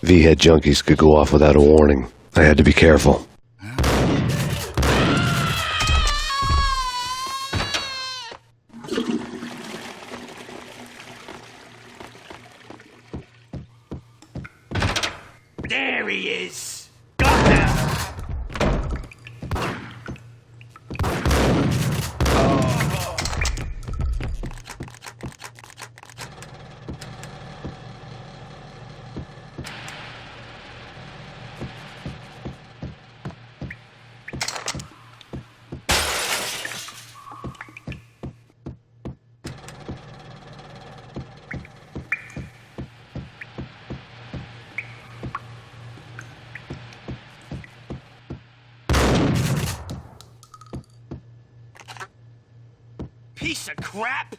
V-head junkies could go off without a warning. I had to be careful. There he is! Got him! Piece of crap!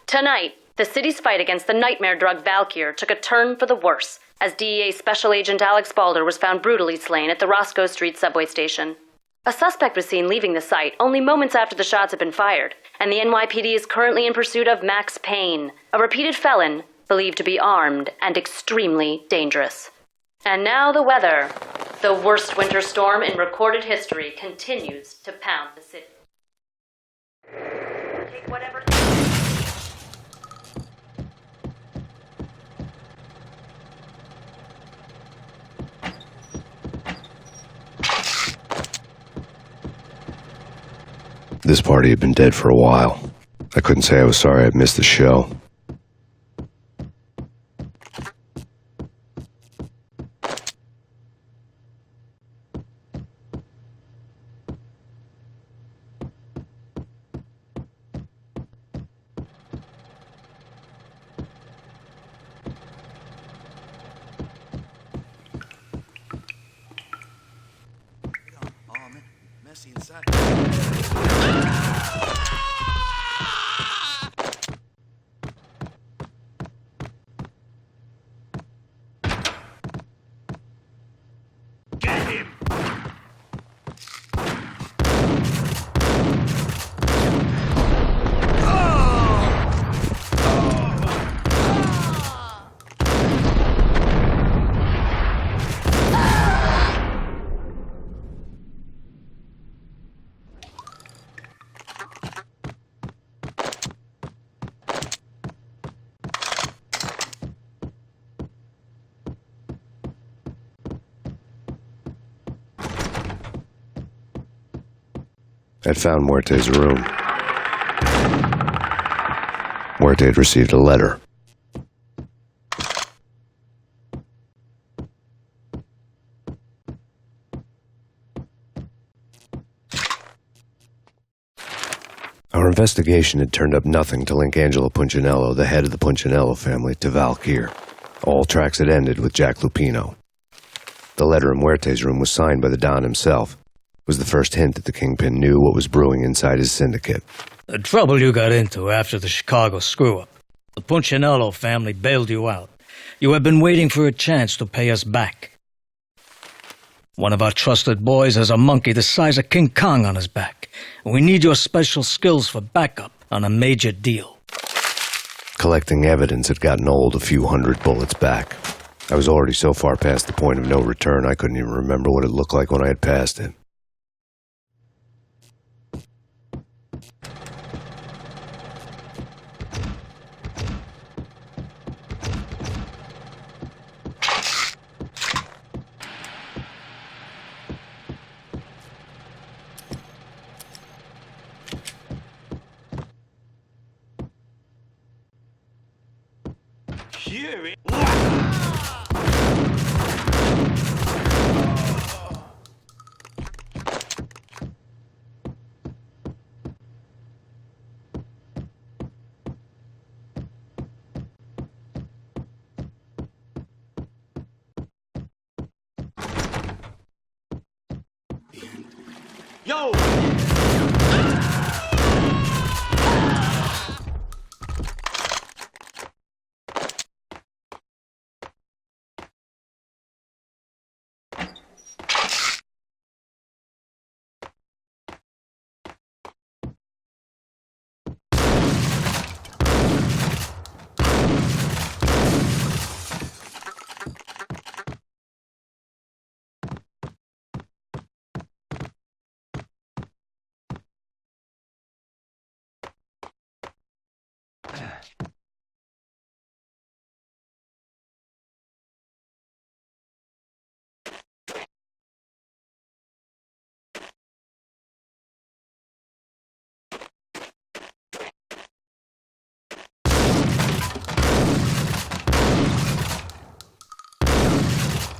Tonight, the city's fight against the nightmare drug Valkyr took a turn for the worse, as DEA Special Agent Alex Balder was found brutally slain at the Roscoe Street subway station. A suspect was seen leaving the site only moments after the shots had been fired, and the NYPD is currently in pursuit of Max Payne, a repeated felon believed to be armed and extremely dangerous. And now the weather. The worst winter storm in recorded history continues to pound the city. Take whatever... This party had been dead for a while. I couldn't say I was sorry I'd missed the show. Messy inside. Get him! I'd found Muerte's room. Muerte had received a letter. Our investigation had turned up nothing to link Angelo Punchinello, the head of the Punchinello family, to Valkyr. All tracks had ended with Jack Lupino. The letter in Muerte's room was signed by the Don himself. It was the first hint that the Kingpin knew what was brewing inside his syndicate. The trouble you got into after the Chicago screw-up. The Punchinello family bailed you out. You have been waiting for a chance to pay us back. One of our trusted boys has a monkey the size of King Kong on his back. We need your special skills for backup on a major deal. Collecting evidence had gotten old a few hundred bullets back. I was already so far past the point of no return I couldn't even remember what it looked like when I had passed it. Hear it? Yo!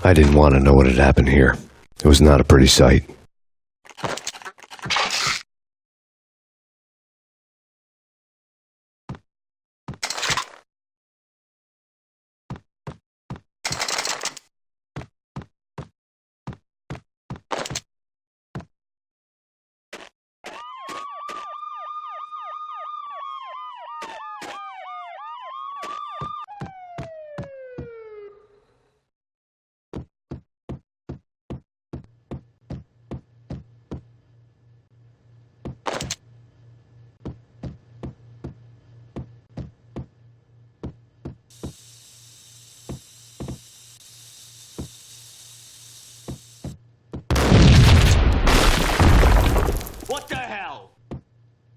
I didn't want to know what had happened here. It was not a pretty sight. What the hell?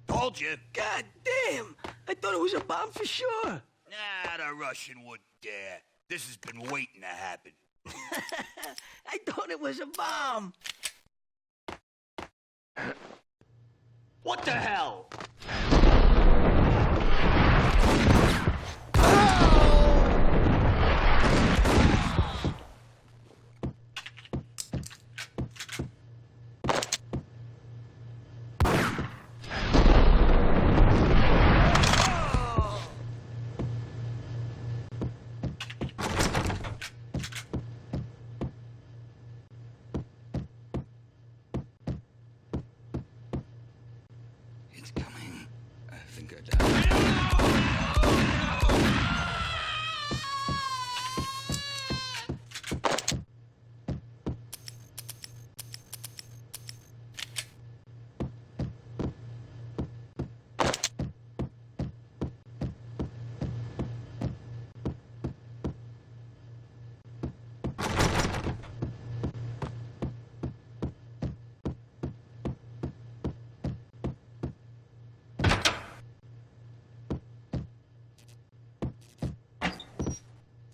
Told you. God damn! I thought it was a bomb for sure. Nah, the Russian wouldn't dare. This has been waiting to happen. I thought it was a bomb. What the hell? It's coming. I think I died.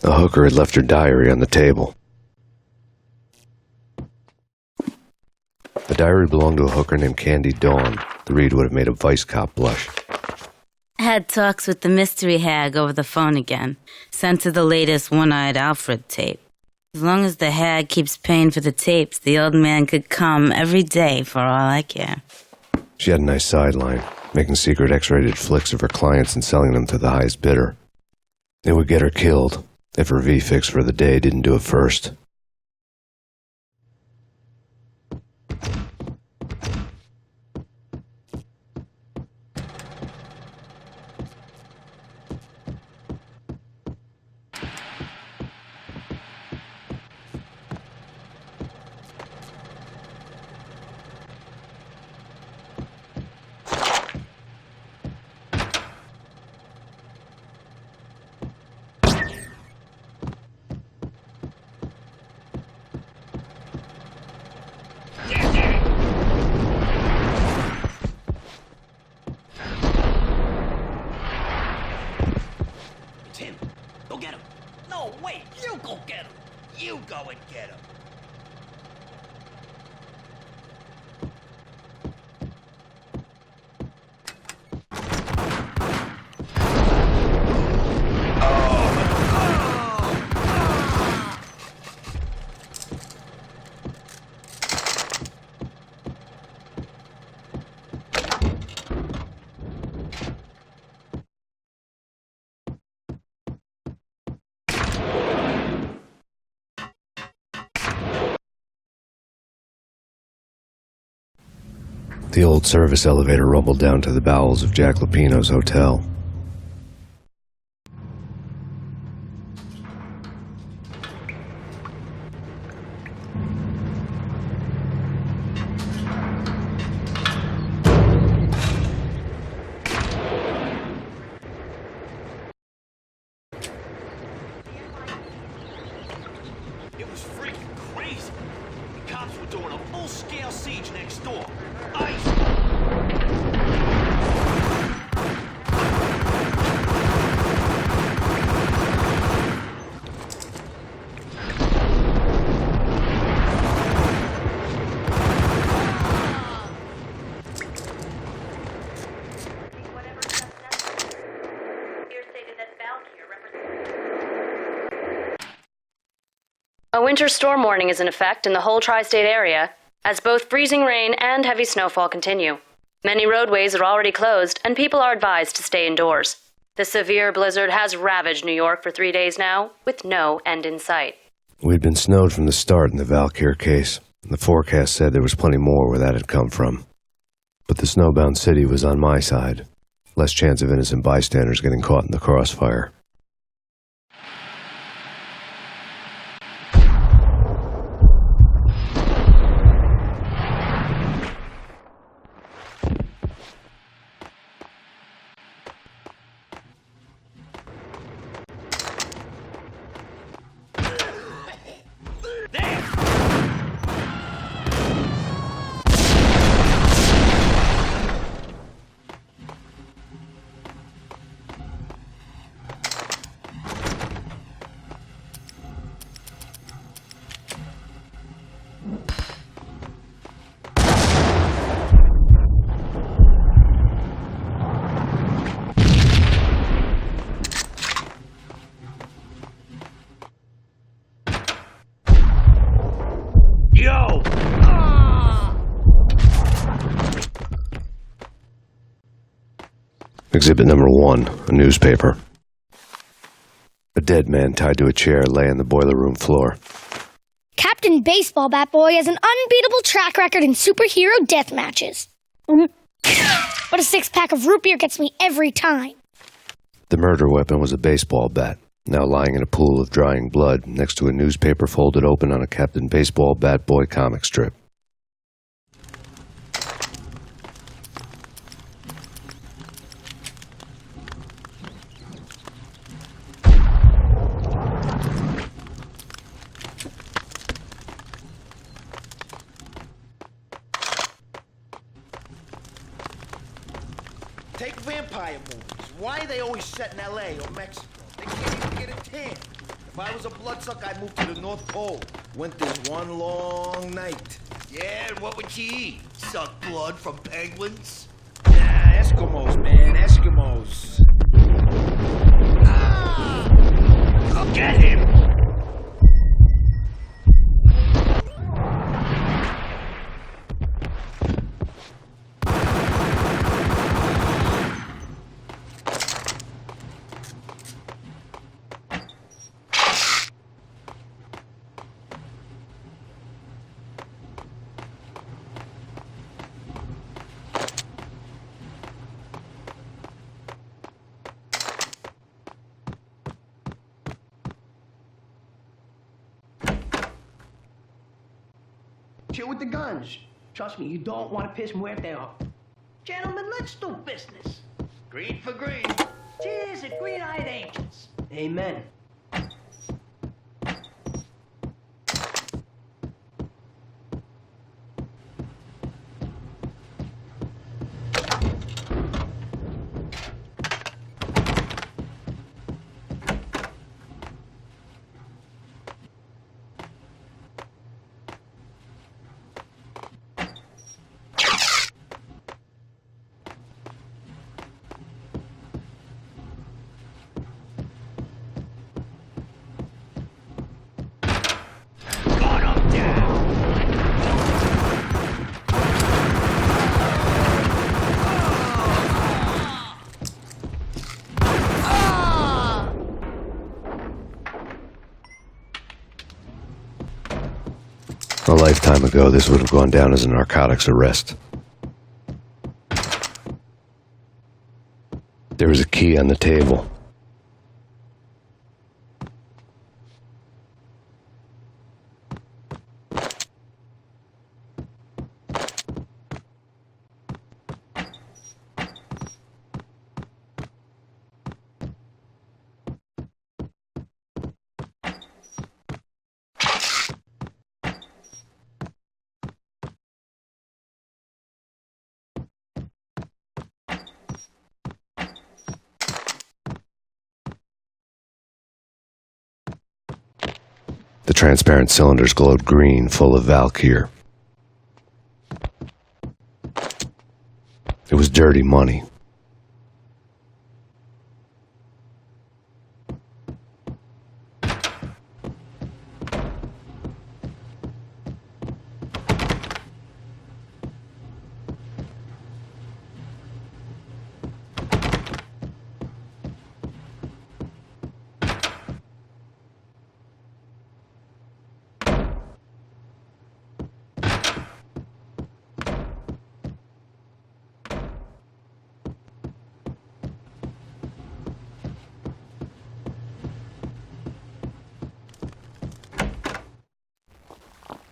The hooker had left her diary on the table. The diary belonged to a hooker named Candy Dawn. The read would have made a vice cop blush. Had talks with the mystery hag over the phone again. Sent her the latest One-Eyed Alfred tape. As long as the hag keeps paying for the tapes, the old man could come every day for all I care. She had a nice sideline, making secret X-rated flicks of her clients and selling them to the highest bidder. It would get her killed if her V-fix for the day didn't do it first. It's him. Go get him. No, wait. You go get him. You go and get him. The old service elevator rumbled down to the bowels of Jack Lupino's hotel. It was freaking crazy. The cops were doing a full-scale siege next door. Ice. A winter storm warning is in effect in the whole tri-state area, as both freezing rain and heavy snowfall continue. Many roadways are already closed, and people are advised to stay indoors. The severe blizzard has ravaged New York for 3 days now, with no end in sight. We'd been snowed from the start in the Valkyr case. The forecast said there was plenty more where that had come from. But the snowbound city was on my side. Less chance of innocent bystanders getting caught in the crossfire. Exhibit number 1, a newspaper. A dead man tied to a chair lay on the boiler room floor. Captain Baseball Bat Boy has an unbeatable track record in superhero death matches. But a 6-pack of root beer gets me every time. The murder weapon was a baseball bat, now lying in a pool of drying blood next to a newspaper folded open on a Captain Baseball Bat Boy comic strip. Take vampire movies. Why are they always set in L.A. or Mexico? They can't even get a tan. If I was a bloodsucker, I'd move to the North Pole. Winter's one long night. Yeah, and what would you eat? Suck blood from penguins? Nah, Eskimos, man, Eskimos. Ah! Go get him! Chill with the guns. Trust me, you don't want to piss Muerte off. Gentlemen, let's do business. Green for green. Cheers at green-eyed angels. Amen. A lifetime ago, this would have gone down as a narcotics arrest. There was a key on the table. The transparent cylinders glowed green, full of Valkyr. It was dirty money.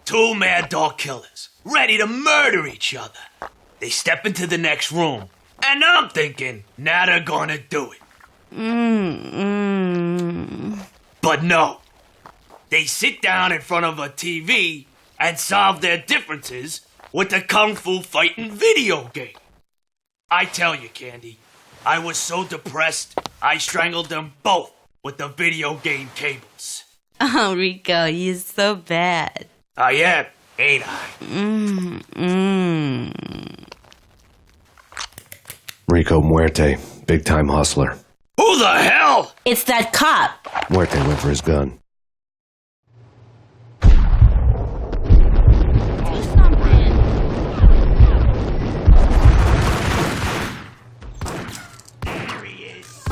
Two mad dog killers, ready to murder each other. They step into the next room, and I'm thinking, now they're gonna do it. But no. They sit down in front of a TV and solve their differences with a kung fu fighting video game. I tell you, Candy, I was so depressed, I strangled them both with the video game cables. Oh, Rico, you're so bad. I am, ain't I? Rico Muerte, big-time hustler. Who the hell? It's that cop. Muerte went for his gun. There he is.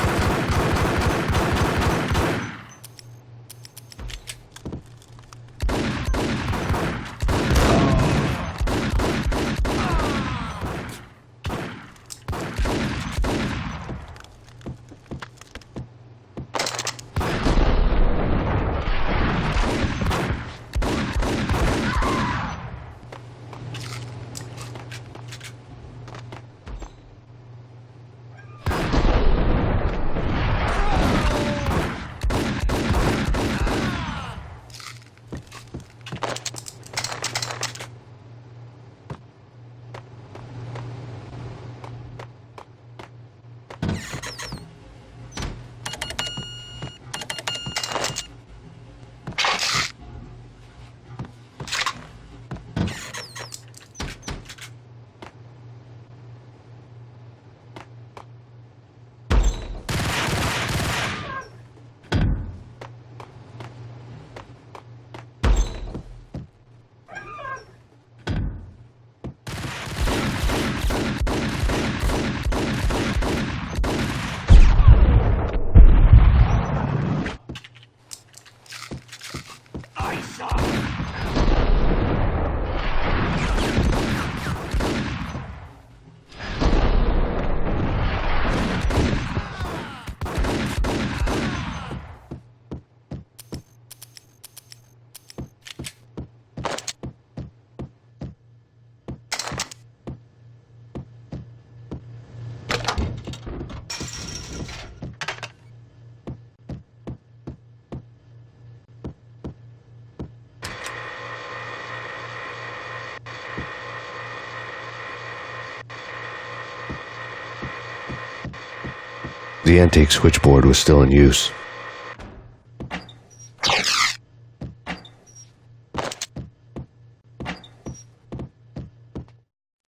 The antique switchboard was still in use.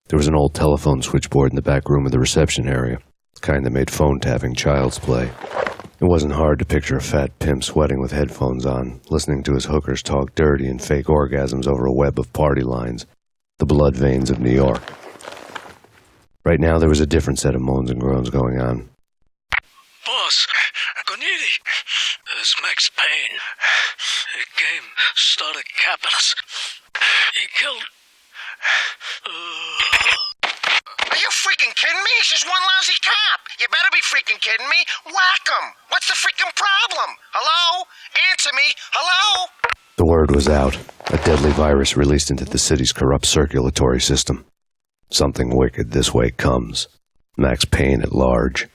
There was an old telephone switchboard in the back room of the reception area, the kind that made phone tapping child's play. It wasn't hard to picture a fat pimp sweating with headphones on, listening to his hookers talk dirty and fake orgasms over a web of party lines, the blood veins of New York. Right now there was a different set of moans and groans going on. Boss, Gonidi, it's Max Payne. He came, started capping us. He killed... Are you freaking kidding me? He's just one lousy cop. You better be freaking kidding me. Whack him. What's the freaking problem? Hello? Answer me. Hello? The word was out. A deadly virus released into the city's corrupt circulatory system. Something wicked this way comes. Max Payne at large.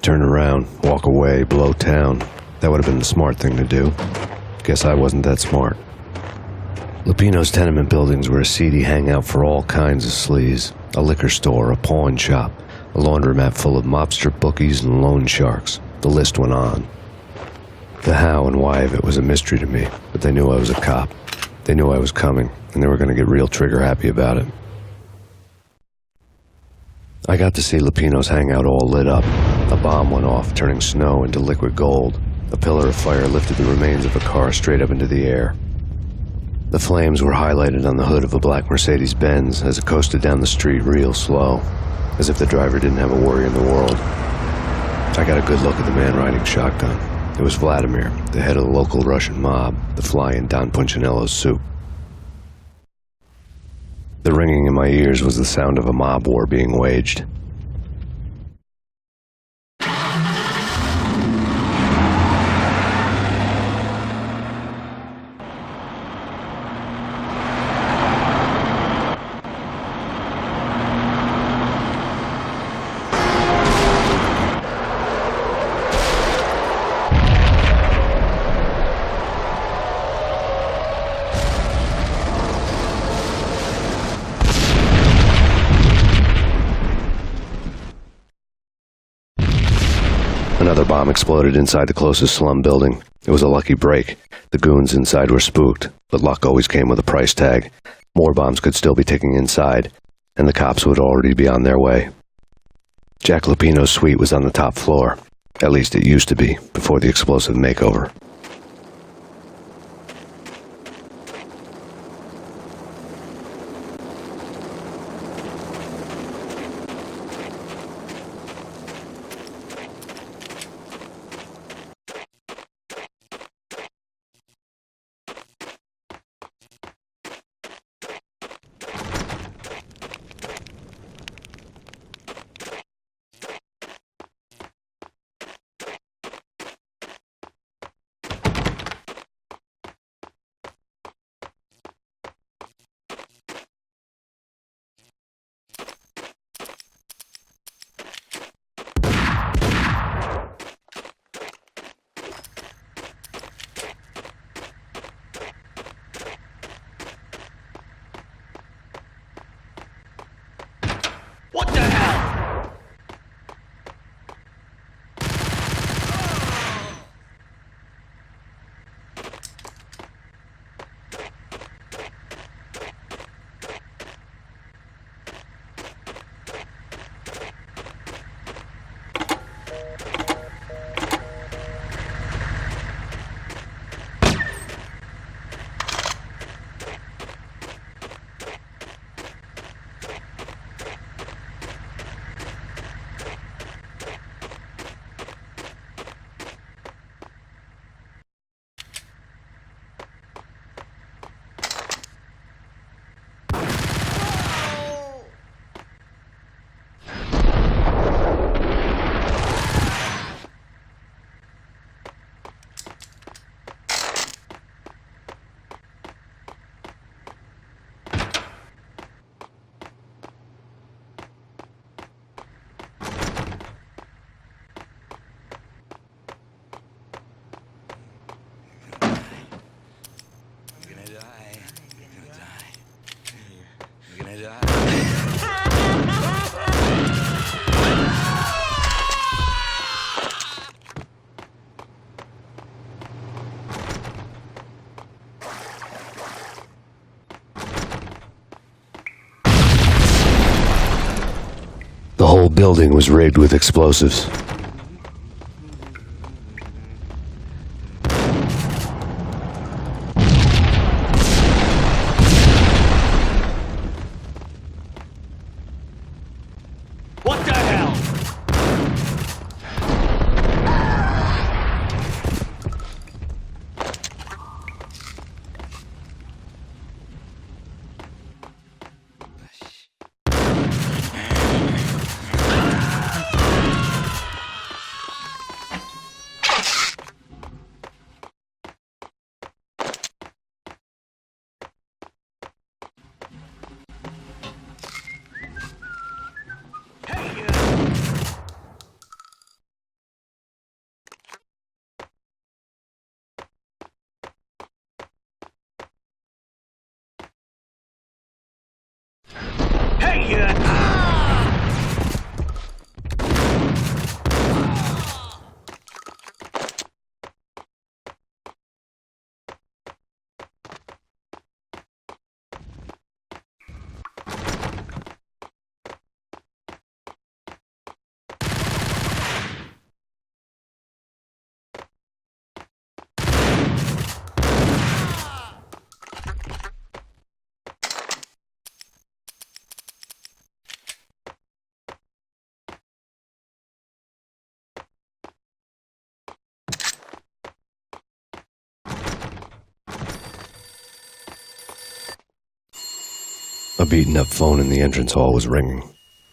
turn around, walk away, blow town. That would have been the smart thing to do. Guess I wasn't that smart. Lupino's tenement buildings were a seedy hangout for all kinds of sleaze. A liquor store, a pawn shop, a laundromat full of mobster bookies and loan sharks. The list went on. The how and why of it was a mystery to me, but they knew I was a cop. They knew I was coming, and they were going to get real trigger-happy about it. I got to see Lupino's hangout all lit up. A bomb went off, turning snow into liquid gold. A pillar of fire lifted the remains of a car straight up into the air. The flames were highlighted on the hood of a black Mercedes-Benz as it coasted down the street real slow, as if the driver didn't have a worry in the world. I got a good look at the man riding shotgun. It was Vladimir, the head of the local Russian mob, the fly in Don Punchinello's soup. The ringing in my ears was the sound of a mob war being waged. Another bomb exploded inside the closest slum building. It was a lucky break. The goons inside were spooked, but luck always came with a price tag. More bombs could still be ticking inside, and the cops would already be on their way. Jack Lupino's suite was on the top floor. At least it used to be, before the explosive makeover. What the hell? The whole building was rigged with explosives. What the hell? A beaten-up phone in the entrance hall was ringing.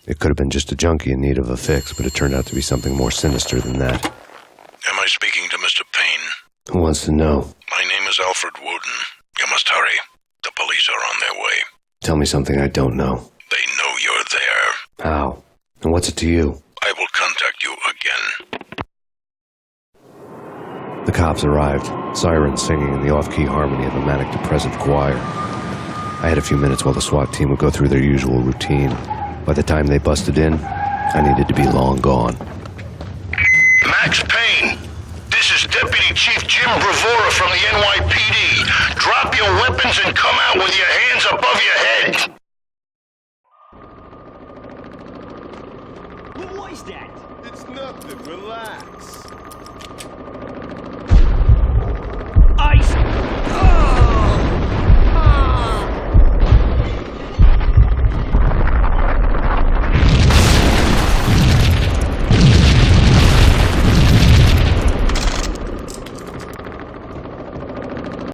It could have been just a junkie in need of a fix, but it turned out to be something more sinister than that. Am I speaking to Mr. Payne? Who wants to know? My name is Alfred Wooden. You must hurry. The police are on their way. Tell me something I don't know. They know you're there. How? And what's it to you? I will contact you again. The cops arrived, sirens singing in the off-key harmony of a manic-depressive choir. I had a few minutes while the SWAT team would go through their usual routine. By the time they busted in, I needed to be long gone. Max Payne, this is Deputy Chief Jim Bravura from the NYPD. Drop your weapons and come out with your hands above your head. What was that? It's nothing. Relax.